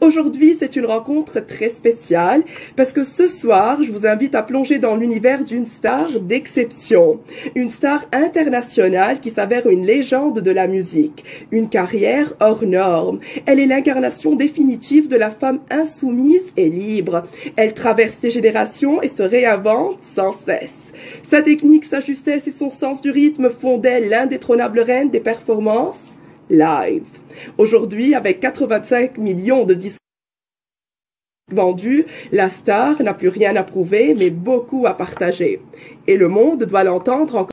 Aujourd'hui, c'est une rencontre très spéciale parce que ce soir, je vous invite à plonger dans l'univers d'une star d'exception. Une star internationale qui s'avère une légende de la musique. Une carrière hors norme. Elle est l'incarnation définitive de la femme insoumise et libre. Elle traverse les générations et se réinvente sans cesse. Sa technique, sa justesse et son sens du rythme font d'elle l'indétrônable reine des performances live. Aujourd'hui, avec 85 millions de disques vendus, la star n'a plus rien à prouver, mais beaucoup à partager. Et le monde doit l'entendre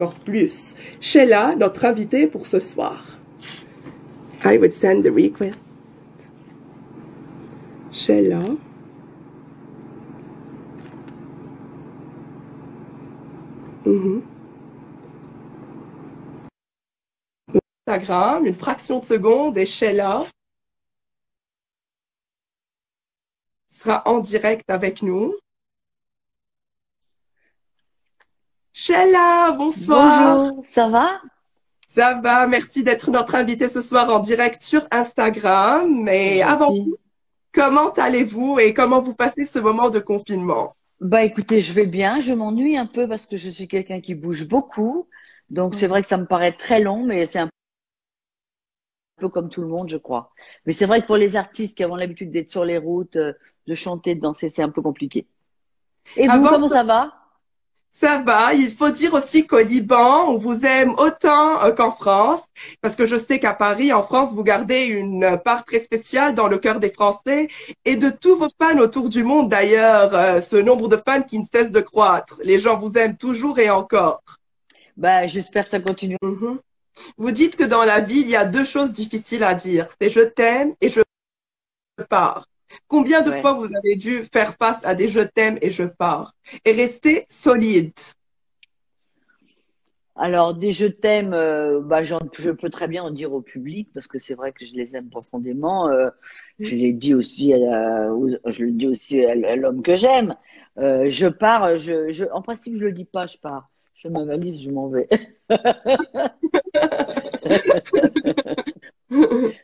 encore plus. Sheila, notre invitée pour ce soir. I would send the request. Sheila. Instagram, une fraction de seconde, et Sheila sera en direct avec nous. Sheila, bonsoir. Bonjour, ça va? Ça va, merci d'être notre invitée ce soir en direct sur Instagram. Mais avant tout, comment allez-vous et comment vous passez ce moment de confinement? Bah écoutez, je vais bien, je m'ennuie un peu parce que je suis quelqu'un qui bouge beaucoup. Donc c'est vrai que ça me paraît très long, mais c'est un peu comme tout le monde, je crois. Mais c'est vrai que pour les artistes qui ont l'habitude d'être sur les routes, de chanter, de danser, c'est un peu compliqué. Et vous, Avant, comment ça va? ça va. Il faut dire aussi qu'au Liban, on vous aime autant qu'en France, parce que je sais qu'à Paris, en France, vous gardez une part très spéciale dans le cœur des Français et de tous vos fans autour du monde d'ailleurs, ce nombre de fans qui ne cesse de croître. Les gens vous aiment toujours et encore. Bah j'espère que ça continue. Mhm. Vous dites que dans la vie, il y a deux choses difficiles à dire. C'est je t'aime et je pars. Combien de Ouais. fois vous avez dû faire face à des je t'aime et je pars et rester solide? Alors, des je t'aime, bah, je peux très bien en dire au public parce que c'est vrai que je les aime profondément. Je l'ai dit aussi je le dis aussi à l'homme que j'aime. Je pars, en principe, je le dis pas, je pars. Je fais ma valise, je m'en vais.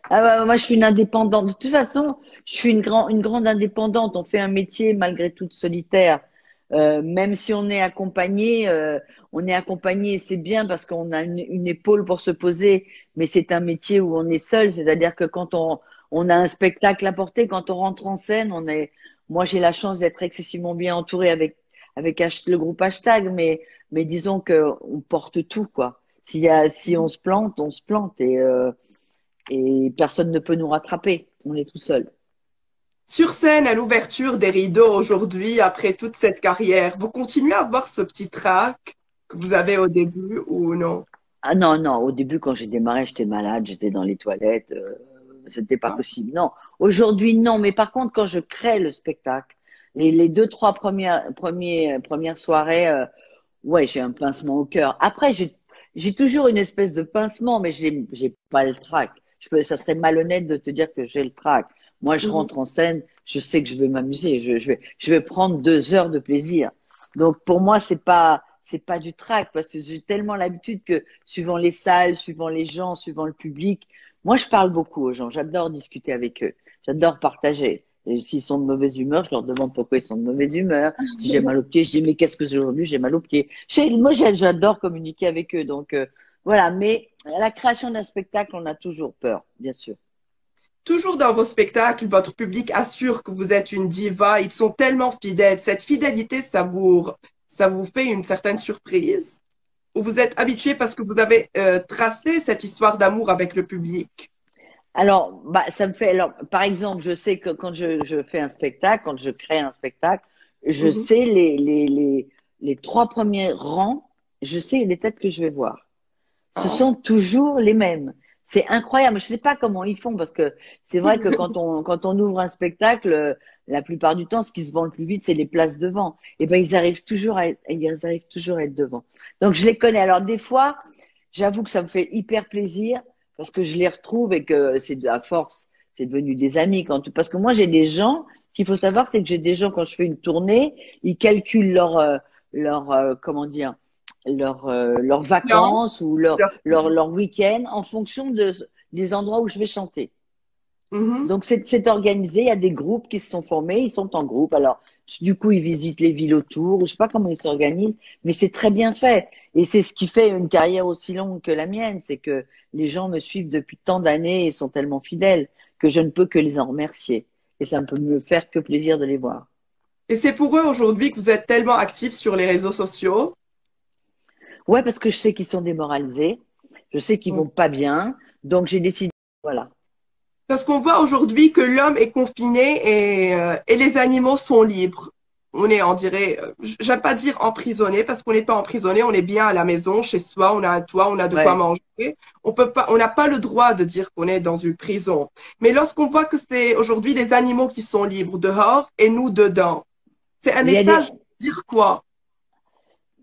Ah bah, moi, je suis une indépendante. De toute façon, je suis une grande indépendante. On fait un métier malgré tout solitaire. Même si on est accompagné, c'est bien parce qu'on a une épaule pour se poser, mais c'est un métier où on est seul. C'est-à-dire que on a un spectacle à porter, quand on rentre en scène, moi, j'ai la chance d'être excessivement bien entourée le groupe Hashtag, mais disons que on porte tout, quoi. Si on se plante, on se plante et personne ne peut nous rattraper. On est tout seul. Sur scène, à l'ouverture des rideaux aujourd'hui, après toute cette carrière, vous continuez à avoir ce petit trac que vous avez au début ou non? Ah non, non, au début, quand j'ai démarré, j'étais malade, j'étais dans les toilettes, c'était pas possible. Non, aujourd'hui, non, mais par contre, quand je crée le spectacle, les deux, trois premières soirées, ouais, j'ai un pincement au cœur. Après, j'ai toujours une espèce de pincement, mais j'ai pas le trac. Ça serait malhonnête de te dire que j'ai le trac. Moi, je Mhm. rentre en scène, je sais que je vais m'amuser, je vais prendre 2 heures de plaisir. Donc, pour moi, c'est pas du trac parce que j'ai tellement l'habitude que suivant les salles, suivant les gens, suivant le public, moi, je parle beaucoup aux gens. J'adore discuter avec eux. J'adore partager. Et s'ils sont de mauvaise humeur, je leur demande pourquoi ils sont de mauvaise humeur. Si j'ai mal au pied, je dis mais qu'est-ce que j'ai aujourd'hui? J'ai mal au pied. Moi, j'adore communiquer avec eux. Donc voilà. Mais à la création d'un spectacle, on a toujours peur, bien sûr. Toujours dans vos spectacles, votre public assure que vous êtes une diva. Ils sont tellement fidèles. Cette fidélité, ça vous fait une certaine surprise? Ou vous êtes habitué parce que vous avez tracé cette histoire d'amour avec le public? Alors, bah, ça me fait. Alors, par exemple, je sais que quand je fais un spectacle, quand je crée un spectacle, je Mhm. sais les 3 premiers rangs, je sais les têtes que je vais voir. Ce Ah. sont toujours les mêmes. C'est incroyable. Je sais pas comment ils font parce que c'est vrai que quand on ouvre un spectacle, la plupart du temps, ce qui se vend le plus vite, c'est les places devant. Et ben, ils arrivent toujours à être devant. Donc, je les connais. Alors, des fois, j'avoue que ça me fait hyper plaisir parce que je les retrouve et que c'est à force, c'est devenu des amis parce que moi, j'ai des gens, ce qu'il faut savoir, c'est que j'ai des gens, quand je fais une tournée, ils calculent comment dire, leurs Non. vacances ou leur week-end en fonction des endroits où je vais chanter. Mhm. Donc, c'est organisé. Il y a des groupes qui se sont formés. Ils sont en groupe. Alors, du coup, ils visitent les villes autour. Je sais pas comment ils s'organisent, mais c'est très bien fait. Et c'est ce qui fait une carrière aussi longue que la mienne. C'est que les gens me suivent depuis tant d'années et sont tellement fidèles que je ne peux que les en remercier. Et ça ne peut me faire que plaisir de les voir. Et c'est pour eux aujourd'hui que vous êtes tellement actifs sur les réseaux sociaux. Ouais, parce que je sais qu'ils sont démoralisés. Je sais qu'ils vont pas bien. Donc, j'ai décidé, voilà. Parce qu'on voit aujourd'hui que l'homme est confiné et les animaux sont libres. On est, on dirait, j'aime pas dire emprisonné parce qu'on n'est pas emprisonné, on est bien à la maison, chez soi, on a un toit, on a de quoi Ouais. manger. On peut pas, on n'a pas le droit de dire qu'on est dans une prison. Mais lorsqu'on voit que c'est aujourd'hui des animaux qui sont libres dehors et nous dedans, c'est un Il y a message des, pour dire quoi?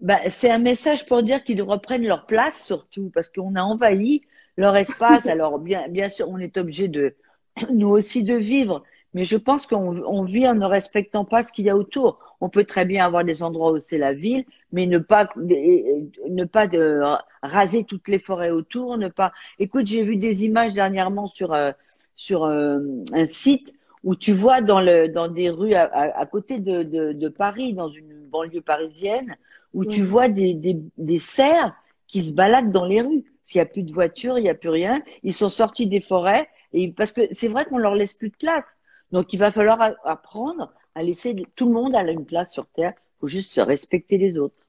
bah, c'est un message pour dire qu'ils reprennent leur place surtout, parce qu'on a envahi leur espace. Alors bien sûr, on est obligé de nous aussi de vivre, mais je pense qu'on vit en ne respectant pas ce qu'il y a autour. On peut très bien avoir des endroits où c'est la ville, mais ne pas raser toutes les forêts autour, ne pas. Écoute, j'ai vu des images dernièrement sur un site où tu vois dans des rues à côté de Paris, dans une banlieue parisienne où tu Mhm. vois des cerfs qui se baladent dans les rues. Parce qu'il n'y a plus de voitures, il n'y a plus rien. Ils sont sortis des forêts et parce que c'est vrai qu'on leur laisse plus de place. Donc il va falloir apprendre à laisser tout le monde a une place sur Terre. Il faut juste se respecter les autres.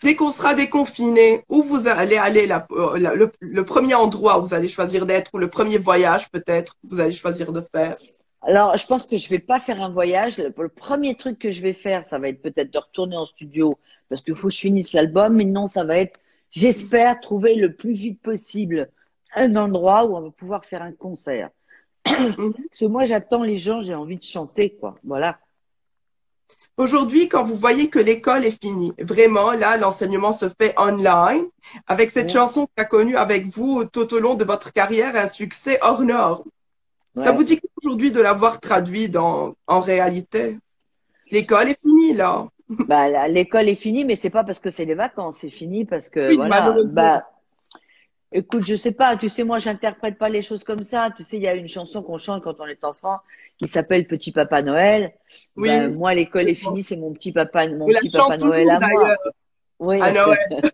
Dès qu'on sera déconfiné, où vous allez aller le premier endroit où vous allez choisir d'être ou le premier voyage peut-être que vous allez choisir de faire? Alors, je pense que je vais pas faire un voyage. Le premier truc que je vais faire, ça va être peut-être de retourner en studio parce qu'il faut que je finisse l'album. Mais non, ça va être, j'espère, trouver le plus vite possible un endroit où on va pouvoir faire un concert. Mhm. Parce que moi, j'attends les gens, j'ai envie de chanter, quoi. Voilà. Aujourd'hui, quand vous voyez que l'école est finie, vraiment, là, l'enseignement se fait online, avec cette Mmh. chanson qui a connu avec vous tout au long de votre carrière un succès hors norme. Ça vous Ouais. dit quoi aujourd'hui de l'avoir traduit en réalité? L'école est finie, là. Bah, l'école est finie, mais c'est pas parce que c'est les vacances. C'est fini parce que, Oui, voilà. malheureusement. Bah, écoute, je sais pas. Tu sais, moi, j'interprète pas les choses comme ça. Tu sais, il y a une chanson qu'on chante quand on est enfant qui s'appelle Petit Papa Noël. Ben, Oui, moi, l'école est absolument. finie, c'est Vous mon la petit Papa chantez Noël toujours à d'ailleurs, moi. Oui. à Noël.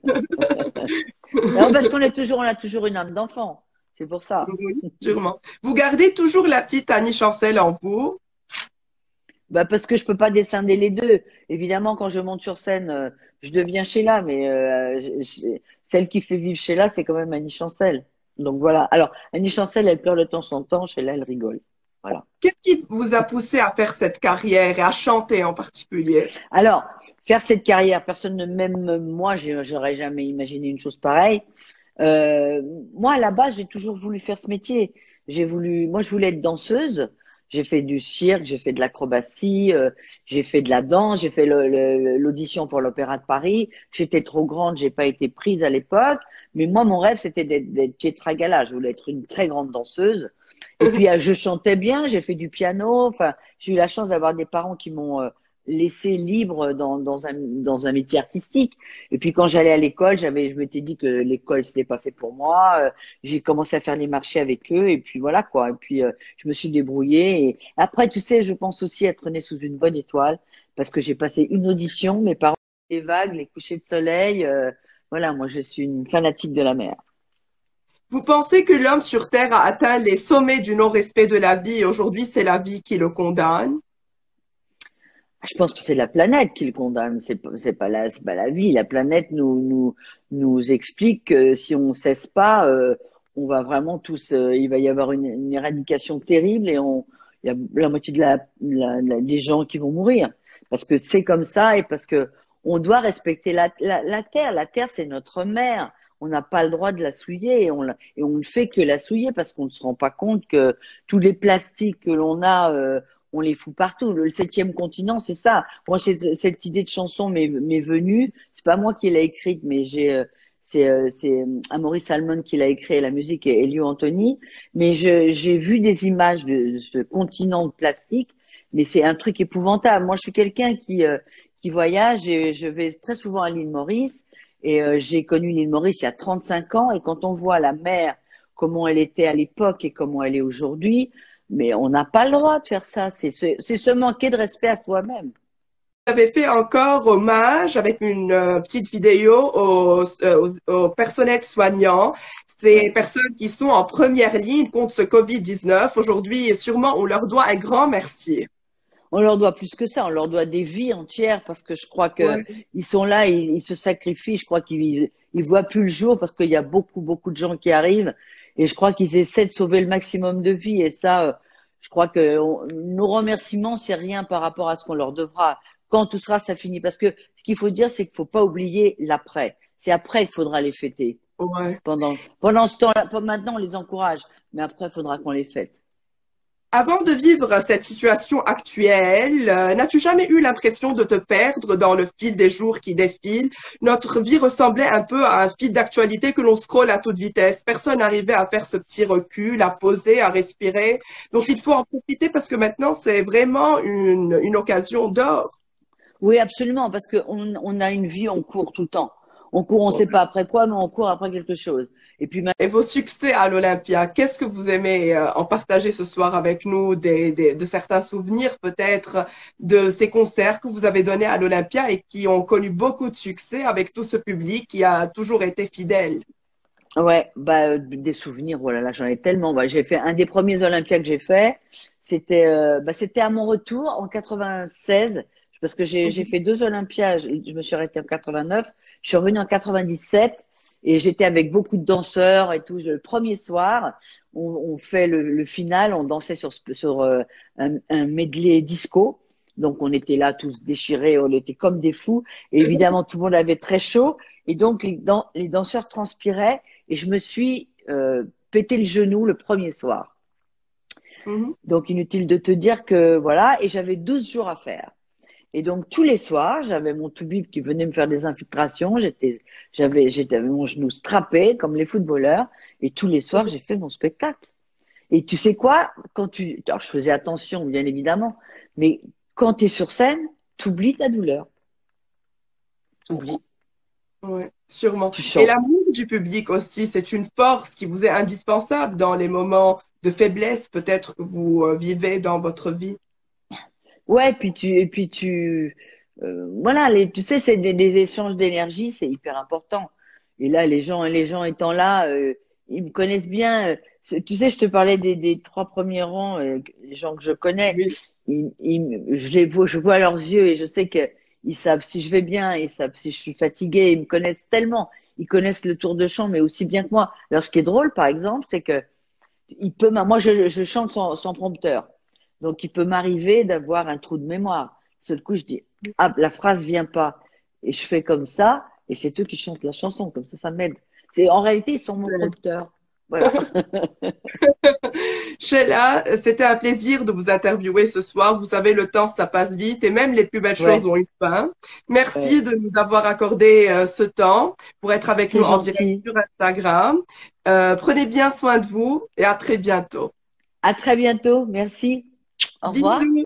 Non, parce on a toujours une âme d'enfant. C'est pour ça. Oui, sûrement. Vous gardez toujours la petite Annie Chancel en vous? Bah parce que je peux pas descinder les deux. Évidemment, quand je monte sur scène, je deviens Sheila, mais celle qui fait vivre Sheila, c'est quand même Annie Chancel. Donc voilà. Alors, Annie Chancel, elle pleure de temps en temps, Sheila, elle rigole. Voilà. Qu'est-ce qui vous a poussé à faire cette carrière et à chanter en particulier? Alors, faire cette carrière, personne ne m'aime moi, j'aurais jamais imaginé une chose pareille. Euh, Moi, à la base, j'ai toujours voulu faire ce métier. Moi, je voulais être danseuse. J'ai fait du cirque, j'ai fait de l'acrobatie, j'ai fait de la danse, j'ai fait l'audition pour l'Opéra de Paris. J'étais trop grande, j'ai pas été prise à l'époque. Mais moi, mon rêve, c'était d'être Pietra Gala. Je voulais être une très grande danseuse. Et puis, je chantais bien, j'ai fait du piano. Enfin, j'ai eu la chance d'avoir des parents qui m'ont laissé libre dans un métier artistique. Et puis quand j'allais à l'école, je m'étais dit que l'école c'était pas fait pour moi. J'ai commencé à faire les marchés avec eux et puis voilà quoi. Et puis je me suis débrouillée. Et après, tu sais, je pense aussi être née sous une bonne étoile parce que j'ai passé une audition. Mes parents, les vagues, les couchers de soleil. Voilà, moi je suis une fanatique de la mer. Vous pensez que l'homme sur Terre a atteint les sommets du non-respect de la vie et aujourd'hui c'est la vie qui le condamne? Je pense que c'est la planète qui le condamne. C'est pas la vie. La planète nous explique que si on cesse pas, on va vraiment tous, il va y avoir une éradication terrible et il y a la moitié des gens qui vont mourir parce que c'est comme ça et parce que on doit respecter la terre. La terre, c'est notre mère. On n'a pas le droit de la souiller et on ne fait que la souiller parce qu'on ne se rend pas compte que tous les plastiques que l'on a, on les fout partout. Le septième continent, c'est ça. Moi, cette idée de chanson m'est venue. C'est pas moi qui l'ai écrite, mais c'est Amaury Salmon qui l'a écrit, la musique et Elio Anthony. Mais j'ai vu des images de ce continent de plastique, mais c'est un truc épouvantable. Moi, je suis quelqu'un qui voyage et je vais très souvent à l'île Maurice. Et j'ai connu l'île Maurice il y a 35 ans. Et quand on voit la mer, comment elle était à l'époque et comment elle est aujourd'hui, Mais on n'a pas le droit de faire ça. C'est se manquer de respect à soi-même. J'avais fait encore hommage avec une petite vidéo au personnel soignant, ces Ouais. personnes qui sont en première ligne contre ce Covid-19 aujourd'hui et sûrement on leur doit un grand merci. On leur doit plus que ça. On leur doit des vies entières parce que je crois que Ouais. ils sont là, ils se sacrifient. Je crois ils voient plus le jour parce qu'il y a beaucoup, beaucoup de gens qui arrivent. Et je crois qu'ils essaient de sauver le maximum de vies. Et ça, je crois que nos remerciements, c'est rien par rapport à ce qu'on leur devra. Quand tout sera, ça finit. Parce que ce qu'il faut dire, c'est qu'il faut pas oublier l'après. C'est après qu'il faudra les fêter. Ouais. Pendant ce temps-là, maintenant, on les encourage. Mais après, il faudra qu'on les fête. Avant de vivre cette situation actuelle, n'as-tu jamais eu l'impression de te perdre dans le fil des jours qui défilent? Notre vie ressemblait un peu à un fil d'actualité que l'on scrolle à toute vitesse. Personne n'arrivait à faire ce petit recul, à poser, à respirer. Donc il faut en profiter parce que maintenant c'est vraiment une occasion d'or. Oui, absolument, parce on a une vie, on court tout le temps. On court, on ne sait pas après quoi, mais on court après quelque chose. Et puis Et vos succès à l'Olympia, qu'est-ce que vous aimez en partager ce soir avec nous, de certains souvenirs peut-être de ces concerts que vous avez donnés à l'Olympia et qui ont connu beaucoup de succès avec tout ce public qui a toujours été fidèle. ouais, des souvenirs, voilà, là, j'en ai tellement. Bah, j'ai fait un des premiers Olympiades que j'ai fait. C'était à mon retour en 96, parce que j'ai Mhm. fait deux Olympiades. Je me suis arrêtée en 89. Je suis revenue en 97 et j'étais avec beaucoup de danseurs et tout. Le premier soir, on fait le final. On dansait sur un medley disco. Donc, on était là tous déchirés. On était comme des fous. Et évidemment, tout le monde avait très chaud. Et donc, les danseurs transpiraient. Et je me suis pété le genou le premier soir. Mhm. Donc, inutile de te dire que voilà, et j'avais 12 jours à faire. Et donc, tous les soirs, j'avais mon toubib qui venait me faire des infiltrations. J'avais mon genou strappé comme les footballeurs. Et tous les soirs, j'ai fait mon spectacle. Et tu sais quoi? Alors, je faisais attention, bien évidemment, mais quand tu es sur scène, tu oublies ta douleur. Tu oublies. Ouais, sûrement. Tu Et chantes. l'amour du public aussi, c'est une force qui vous est indispensable dans les moments de faiblesse peut-être que vous vivez dans votre vie. Ouais, voilà, tu sais, c'est des échanges d'énergie, c'est hyper important. Et là, les gens étant là, ils me connaissent bien. Tu sais, je te parlais des trois premiers rangs, les gens que je connais. Oui. Je vois leurs yeux et je sais que ils savent si je vais bien, ils savent si je suis fatiguée. Ils me connaissent tellement. Ils connaissent le tour de chant, mais aussi bien que moi. Alors, ce qui est drôle, par exemple, c'est que moi, je chante sans prompteur. Donc, il peut m'arriver d'avoir un trou de mémoire. Seul coup, je dis, ah, la phrase vient pas. Et je fais comme ça, et c'est eux qui chantent la chanson. Comme ça m'aide. En réalité, ils sont mon prompteur. Voilà. Sheila, c'était un plaisir de vous interviewer ce soir. Vous savez, le temps, ça passe vite et même les plus belles choses Ouais, ont une fin. ouais. Merci de nous avoir accordé ce temps pour être avec C'est nous en direct gentil. sur Instagram. Prenez bien soin de vous et à très bientôt. À très bientôt. Merci. Au revoir. Bisous.